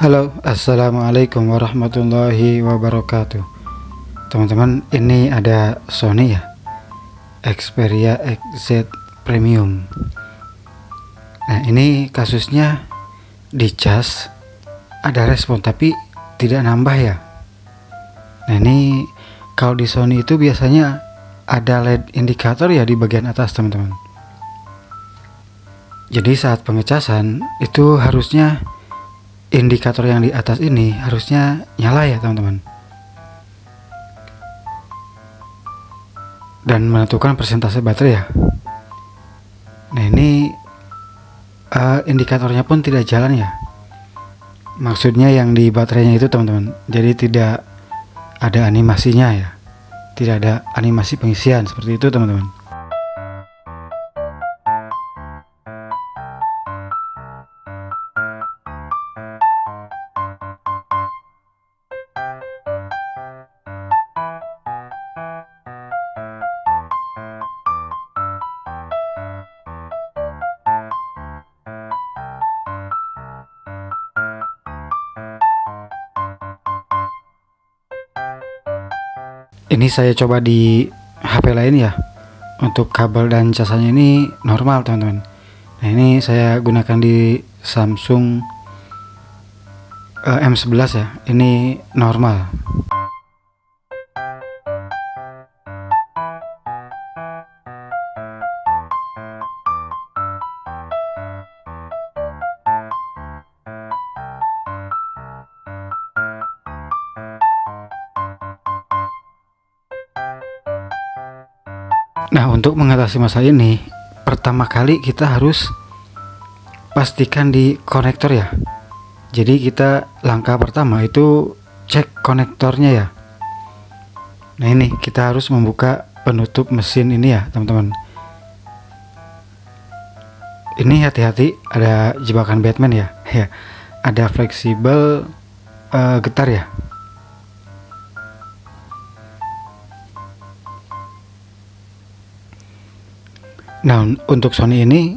Halo, assalamualaikum warahmatullahi wabarakatuh. Teman-teman, ini ada Sony ya, Xperia XZ Premium. Nah, ini kasusnya dicas, ada respon tapi tidak nambah ya. Nah, ini kalau di Sony itu biasanya ada LED indikator ya di bagian atas, teman-teman. Jadi saat pengecasan itu harusnya indikator yang di atas ini harusnya nyala ya, teman-teman, dan menentukan persentase baterai ya. Nah, ini indikatornya pun tidak jalan ya, maksudnya yang di baterainya itu, teman-teman. Jadi tidak ada animasinya ya, tidak ada animasi pengisian seperti itu, teman-teman. Ini saya coba di HP lain ya, untuk kabel dan casannya ini normal, teman-teman. Nah, ini saya gunakan di Samsung M11 ya, ini normal. Nah, untuk mengatasi masalah ini, pertama kali kita harus pastikan di konektor ya. Jadi kita langkah pertama itu cek konektornya ya. Nah, ini kita harus membuka penutup mesin ini ya, teman-teman. Ini hati-hati, ada jebakan Batman ya. Ya, ada fleksibel getar ya. Nah, untuk Sony ini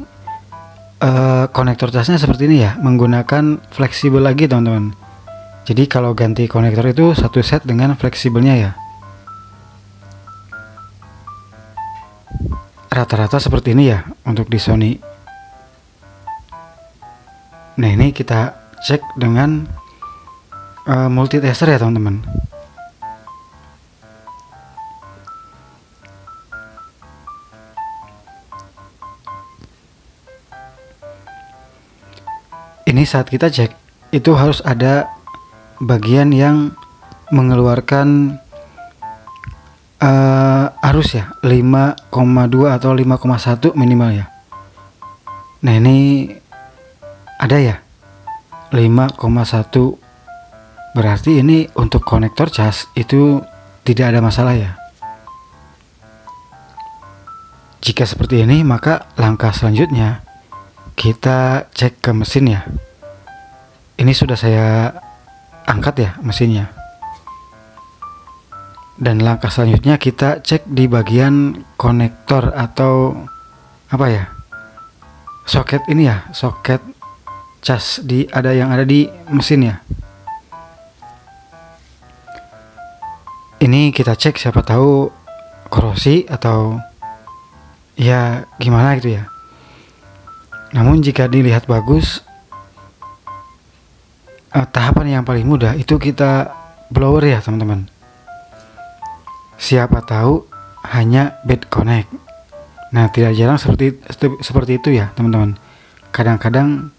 konektor casnya seperti ini ya, menggunakan fleksibel lagi, teman-teman. Jadi kalau ganti konektor itu satu set dengan fleksibelnya ya. Rata-rata seperti ini ya untuk di Sony. Nah, ini kita cek dengan multitester ya, teman-teman. Ini saat kita cek itu harus ada bagian yang mengeluarkan arus ya, 5,2 atau 5,1 minimal ya. Nah, ini ada ya 5,1, berarti ini untuk konektor cas itu tidak ada masalah ya. Jika seperti ini, maka langkah selanjutnya kita cek ke mesin ya. Ini sudah saya angkat ya mesinnya. Dan langkah selanjutnya kita cek di bagian konektor atau apa ya, soket ini ya, soket cas yang ada di mesin ya. Ini kita cek, siapa tahu korosi atau ya gimana gitu ya. Namun jika dilihat bagus, tahapan yang paling mudah itu kita blower ya, teman-teman. Siapa tahu hanya bad connect. Nah, tidak jarang seperti itu ya, teman-teman. Kadang-kadang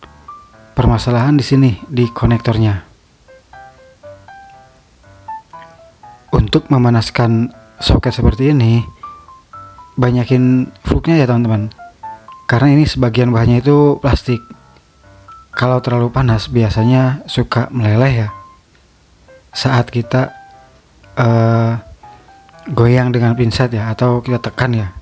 permasalahan di sini di konektornya. Untuk memanaskan soket seperti ini, banyakin fluknya ya, teman-teman. Karena ini sebagian bahannya itu plastik. Kalau terlalu panas biasanya suka meleleh ya, saat kita goyang dengan pinset ya, atau kita tekan ya.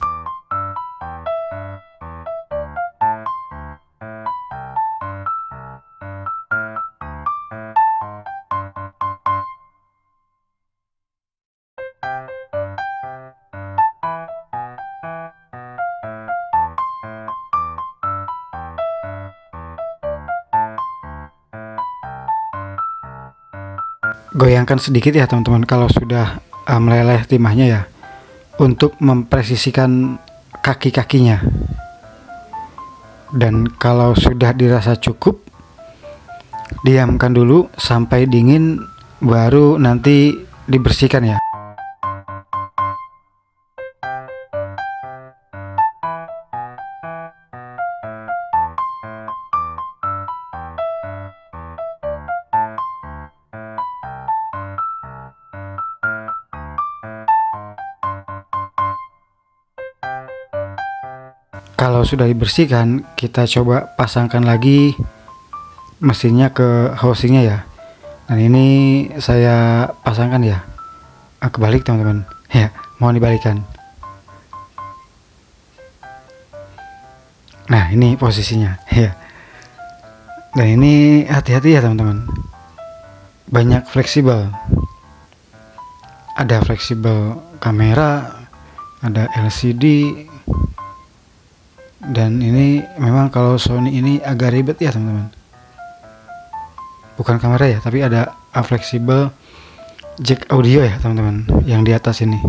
goyangkan sedikit ya teman-teman kalau sudah meleleh timahnya ya, untuk mempresisikan kaki-kakinya. Dan kalau sudah dirasa cukup, diamkan dulu sampai dingin, baru nanti dibersihkan ya. Kalau sudah dibersihkan, kita coba pasangkan lagi mesinnya ke housingnya ya. Dan ini saya pasangkan ya, kebalik teman-teman ya, mohon dibalikan. Nah ini posisinya ya. Dan ini hati-hati ya teman-teman, banyak fleksibel, ada fleksibel kamera, ada LCD. Dan ini memang kalau Sony ini agak ribet ya teman-teman, bukan kamera ya, tapi ada fleksibel jack audio ya teman-teman yang di atas ini.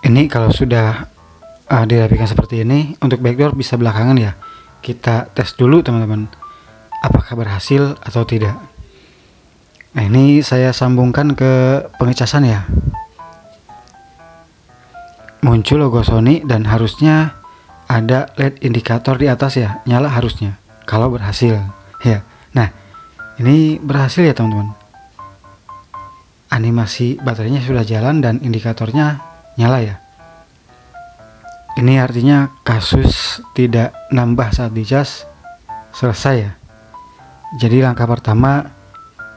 Ini kalau sudah dirapikan seperti ini, untuk backdoor bisa belakangan ya. Kita tes dulu teman-teman, apakah berhasil atau tidak. Nah ini saya sambungkan ke pengecasan ya. Muncul logo Sony dan harusnya ada LED indikator di atas ya, nyala harusnya kalau berhasil ya. Nah ini berhasil ya teman-teman, animasi baterainya sudah jalan dan indikatornya nyala ya. Ini artinya kasus tidak nambah saat dicas selesai ya. Jadi langkah pertama,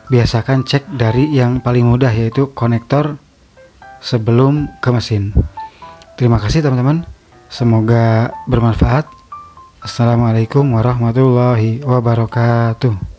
biasakan cek dari yang paling mudah, yaitu konektor sebelum ke mesin. Terima kasih teman-teman, semoga bermanfaat. Assalamualaikum warahmatullahi wabarakatuh.